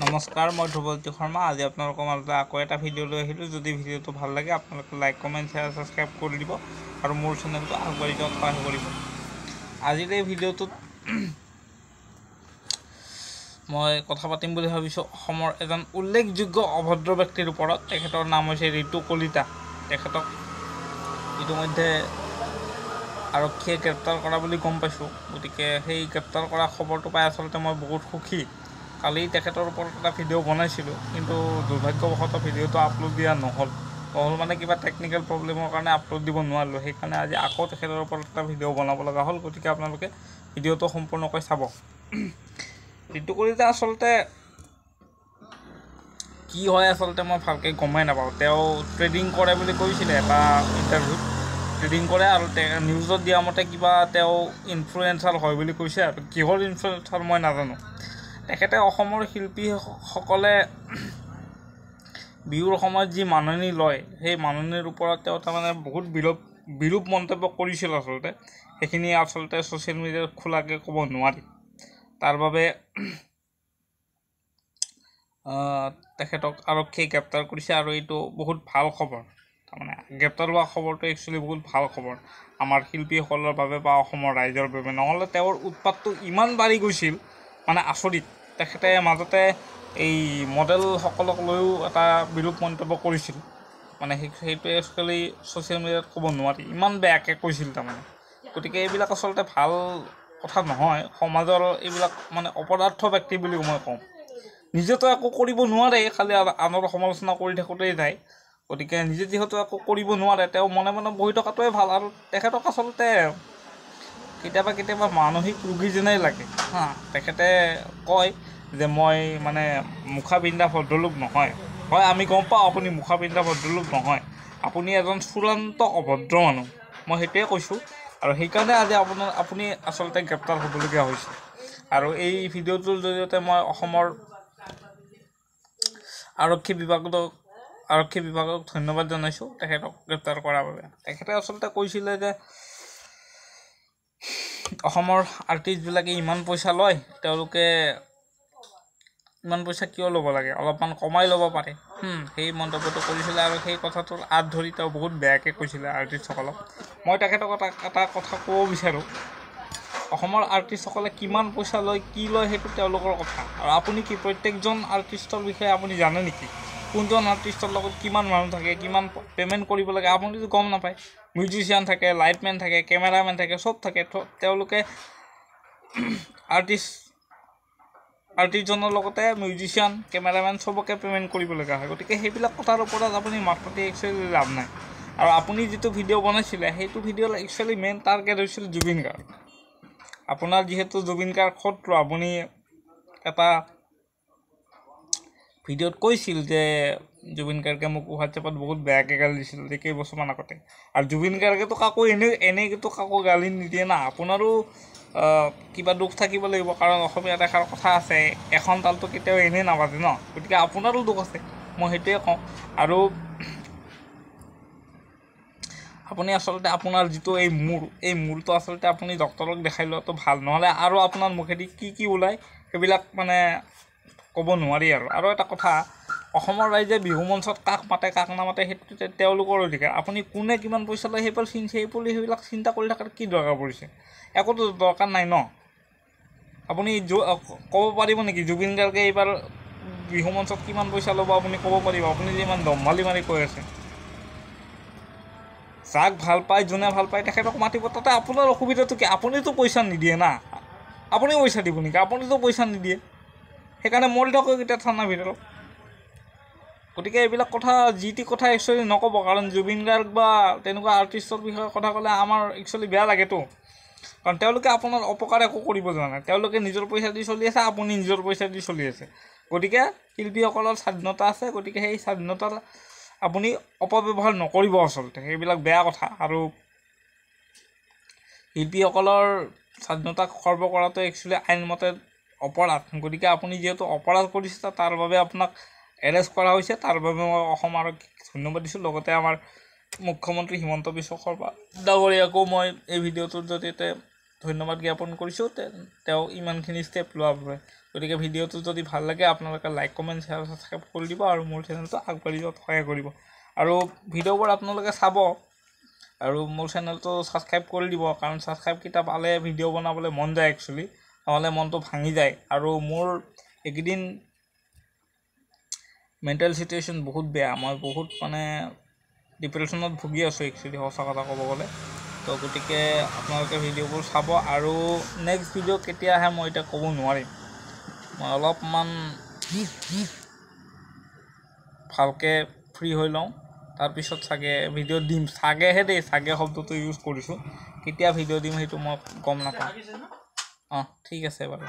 নমস্কাৰ, মই ধ্ৰুৱজ্যোতি শৰ্মা। আজি আপোনালোকৰ মাজতে আকৌ এটা ভিডিঅ' লৈ আহিলোঁ। যদি ভিডিঅ'টো ভাল লাগে আপোনালোকে লাইক, কমেণ্ট, শ্বেয়াৰ, ছাবস্ক্ৰাইব কৰি দিব আৰু মোৰ চেনেলটো আগবাঢ়ি যোৱাত সহায় কৰিব। আজিৰ এই ভিডিঅ'টোত মই কথা পাতিম বুলি ভাবিছোঁ অসমৰ এজন উল্লেখযোগ্য অভদ্ৰ ব্যক্তিৰ ওপৰত। তেখেতৰ নাম হৈছে ঋতু কলিতা। তেখেতক ইতিমধ্যে আৰক্ষীয়ে গ্ৰেপ্তাৰ কৰা বুলি গম পাইছোঁ। গতিকে সেই গ্ৰেপ্তাৰ কৰা খবৰটো পাই আচলতে মই বহুত সুখী। কালি তেখেতৰ ওপৰত এটা ভিডিঅ' বনাইছিলোঁ, কিন্তু দুৰ্ভাগ্যবশতঃ ভিডিঅ'টো আপলোড দিয়া নহ'ল মানে কিবা টেকনিকেল প্ৰব্লেমৰ কাৰণে আপলোড দিব নোৱাৰিলোঁ। সেইকাৰণে আজি আকৌ তেখেতৰ ওপৰত এটা ভিডিঅ' বনাব লগা হ'ল। গতিকে আপোনালোকে ভিডিঅ'টো সম্পূৰ্ণকৈ চাব। ঋতু কলিতা আচলতে কি হয় আচলতে মই ভালকৈ গমেই নাপাওঁ। তেওঁ ট্ৰেডিং কৰে বুলি কৈছিলে এটা ইণ্টাৰভিউত। ট্ৰেডিং কৰে আৰু নিউজত দিয়া মতে কিবা তেওঁ ইনফ্লুৱেঞ্চাৰ হয় বুলি কৈছে। আৰু কিহৰ ইনফ্লুৱেঞ্চাৰ মই নাজানো। তেখেতে অসমৰ শিল্পীসকলে বিহুৰ সময়ত যি মাননি লয়, সেই মাননিৰ ওপৰত তেওঁ তাৰমানে বহুত বিৰূপ মন্তব্য কৰিছিল। আচলতে সেইখিনি আচলতে ছ'চিয়েল মিডিয়াত খোলাকৈ ক'ব নোৱাৰি। তাৰ বাবে তেখেতক আৰক্ষীয়ে গ্ৰেপ্তাৰ কৰিছে আৰু এইটো বহুত ভাল খবৰ। তাৰমানে গ্ৰেপ্তাৰ হোৱা খবৰটো একচুৱেলি বহুত ভাল খবৰ আমাৰ শিল্পীসকলৰ বাবে বা অসমৰ ৰাইজৰ বাবে। নহ'লে তেওঁৰ উৎপাতটো ইমান বাঢ়ি গৈছিল, মানে আচৰিত। তেখেতে মাজতে এই মডেলসকলক লৈও এটা বিৰূপ মন্তব্য কৰিছিল। মানে সেইটোৱে একচুৱেলি ছ'চিয়েল মিডিয়াত ক'ব নোৱাৰি, ইমান বেয়াকৈ কৈছিল তাৰমানে। গতিকে এইবিলাক আচলতে ভাল কথা নহয়। সমাজৰ এইবিলাক মানে অপদাৰ্থ ব্যক্তি বুলি মই কওঁ। নিজেতো একো কৰিব নোৱাৰে, খালি আনৰ সমালোচনা কৰি থাকোঁতেই যায়। গতিকে নিজে যিহেতু একো কৰিব নোৱাৰে, তেওঁ মনে মনে বহি থকাটোৱে ভাল। আৰু তেখেতক আচলতে কেতিয়াবা মানসিক ৰোগী যেনেই লাগে। তেখেতে কয় যে মই মানে মুখা পিন্ধা ভদ্ৰলোক নহয়। হয়, আমি গম পাওঁ আপুনি মুখা পিন্ধা ভদ্ৰলোক নহয়, আপুনি এজন চূড়ান্ত অভদ্ৰ মানুহ। মই সেইটোৱে কৈছোঁ। আৰু সেইকাৰণে আজি আপুনি আচলতে গ্ৰেপ্তাৰ হ'বলগীয়া হৈছে। আৰু এই ভিডিঅ'টোৰ জৰিয়তে মই অসমৰ আৰক্ষী বিভাগক ধন্যবাদ জনাইছোঁ তেখেতক গ্ৰেপ্তাৰ কৰাৰ বাবে। তেখেতে আচলতে কৈছিলে যে অসমৰ আৰ্টিষ্টবিলাকে ইমান পইচা লয়, তেওঁলোকে ইমান পইচা কিয় ল'ব লাগে, অলপমান কমাই ল'ব পাৰে। সেই মন্তব্যটো কৰিছিলে আৰু সেই কথাটোৰ আঁত ধৰি তেওঁ বহুত বেয়াকৈ কৈছিলে আৰ্টিষ্টসকলক। মই তেখেতক এটা কথা ক'ব বিচাৰোঁ, অসমৰ আৰ্টিষ্টসকলে কিমান পইচা লয়, কি লয়, সেইটো তেওঁলোকৰ কথা। আৰু আপুনি কি প্ৰত্যেকজন আৰ্টিষ্টৰ বিষয়ে আপুনি জানে নেকি? কোনজন আৰ্টিষ্টৰ লগত কিমান মানুহ থাকে, কিমান পে'মেণ্ট কৰিব লাগে, আপুনিতো গম নাপায়। মিউজিচিয়ান থাকে, লাইটমেন থাকে, কেমেৰামেন থাকে, চব থাকে। তেওঁলোকে আৰ্টিষ্টজনৰ লগতে মিউজিচিয়ান, কেমেৰামেন চবকে পে'মেণ্ট কৰিবলগীয়া হয়। গতিকে সেইবিলাক কথাৰ ওপৰত আপুনি মাত পাতি একচুৱেলি লাভ নাই। আৰু আপুনি যিটো ভিডিঅ' বনাইছিলে, সেইটো ভিডিঅ'ৰ একচুৱেলি মেইন টাৰ্গেট হৈছিল জুবিন গাৰ্গ। আপোনাৰ যিহেতু জুবিন গাৰ্গ শত্ৰু, আপুনি এটা ভিডিঅ'ত কৈছিল যে জুবিন গাৰ্গে মোক হোৱাটছএপত বহুত বেয়াকৈ গালি দিছিল কেইবছৰমান আগতে। আৰু জুবিন গাৰ্গেতো এনেইতো কাকো গালি নিদিয়ে না। আপোনাৰো কিবা দুখ থাকিব লাগিব, কাৰণ অসমীয়াত এষাৰ কথা আছে, এখন তালটো কেতিয়াও এনেই নাবাজে ন। গতিকে আপোনাৰো দুখ আছে, মই সেইটোৱে কওঁ। আৰু আপুনি আচলতে আপোনাৰ যিটো এই মূৰটো আচলতে আপুনি ডক্তৰক দেখাই লোৱাটো ভাল। নহ'লে আৰু আপোনাৰ মুখেদি কি ওলায় সেইবিলাক মানে ক'ব নোৱাৰি। আৰু এটা কথা, অসমৰ ৰাইজে বিহু মঞ্চত কাক মাতে কাক নামাতে সেইটো তেওঁলোকৰ অধিকাৰ। আপুনি কোনে কিমান পইচা লয় সেইবিলাক চিন্তা কৰি থকাৰ কি দৰকাৰ পৰিছে? একোতো দৰকাৰ নাই ন। আপুনি ক'ব পাৰিব নেকি জুবিন গাৰ্গে এইবাৰ বিহু মঞ্চত কিমান পইচা ল'ব? আপুনি ক'ব পাৰিব? আপুনি যে ইমান দম্ভালি মাৰি কৈ আছে। যাক ভাল পায়, যোনে ভাল পায় তেখেতক মাতিব। তাতে আপোনাৰ অসুবিধাটো কি? আপুনিতো পইচা নিদিয়ে না। আপুনি পইচা দিব নেকি? আপুনিতো পইচা নিদিয়ে। সেইকাৰণে মৰি থাকক এতিয়া থানাৰ ভিতৰত। গতিকে এইবিলাক কথা যি টি কথা একচুৱেলি নক'ব, কাৰণ জুবিন গাৰ্গ বা তেনেকুৱা আৰ্টিষ্টৰ বিষয়ে কথা ক'লে আমাৰ একচুৱেলি বেয়া লাগেতো। কাৰণ তেওঁলোকে আপোনাৰ অপকাৰ একো কৰিব যোৱা নাই। তেওঁলোকে নিজৰ পইচা দি চলি আছে, আপুনি নিজৰ পইচা দি চলি আছে। গতিকে শিল্পীসকলৰ স্বাধীনতা আছে। গতিকে সেই স্বাধীনতাৰ আপুনি অপব্যৱহাৰ নকৰিব আচলতে, সেইবিলাক বেয়া কথা। আৰু শিল্পীসকলৰ স্বাধীনতা খৰ্ব কৰাটো একচুৱেলি আইনমতে অপৰাধ। গতিকে আপুনি যিহেতু অপৰাধ কৰিছে, তাৰ বাবে আপোনাক এৰেষ্ট কৰা হৈছে। তাৰ বাবে মই অসম আৰক্ষীক ধন্যবাদ দিছোঁ। লগতে আমাৰ মুখ্যমন্ত্ৰী হিমন্ত বিশ্ব শৰ্মা ডাঙৰীয়াকো মই এই ভিডিঅ'টোৰ জৰিয়তে ধন্যবাদ জ্ঞাপন কৰিছোঁ তেওঁ ইমানখিনি ষ্টেপ লোৱাৰ বাবে। গতিকে ভিডিঅ'টো যদি ভাল লাগে আপোনালোকে লাইক কমেণ্ট শ্বেয়াৰ ছাবস্ক্ৰাইব কৰি দিব আৰু মোৰ চেনেলটো আগবাঢ়ি যোৱাত সহায় কৰিব। আৰু ভিডিঅ'বোৰ আপোনালোকে চাব আৰু মোৰ চেনেলটো ছাবস্ক্ৰাইব কৰি দিব, কাৰণ ছাবস্ক্ৰাইবকেইটা পালে ভিডিঅ' বনাবলৈ মন যায় একচুৱেলি, নহ'লে মনটো ভাঙি যায়। আৰু মোৰ এইকেইদিন মেণ্টেল চিটুৱেশ্যন বহুত বেয়া, মই বহুত মানে ডিপ্ৰেশ্যনত ভুগি আছোঁ একচুৱেলি সঁচা কথা ক'ব গ'লে। তো গতিকে আপোনালোকে ভিডিঅ'বোৰ চাব। আৰু নেক্সট ভিডিঅ' কেতিয়া আহে মই এতিয়া ক'ব নোৱাৰিম, মই অলপমান ভালকৈ ফ্ৰী হৈ লওঁ, তাৰপিছত চাগে ভিডিঅ' দিম। চাগেহে দেই, চাগে শব্দটো ইউজ কৰিছোঁ, কেতিয়া ভিডিঅ' দিম সেইটো মই গম নাপাওঁ। ঠিক আছে বাৰু।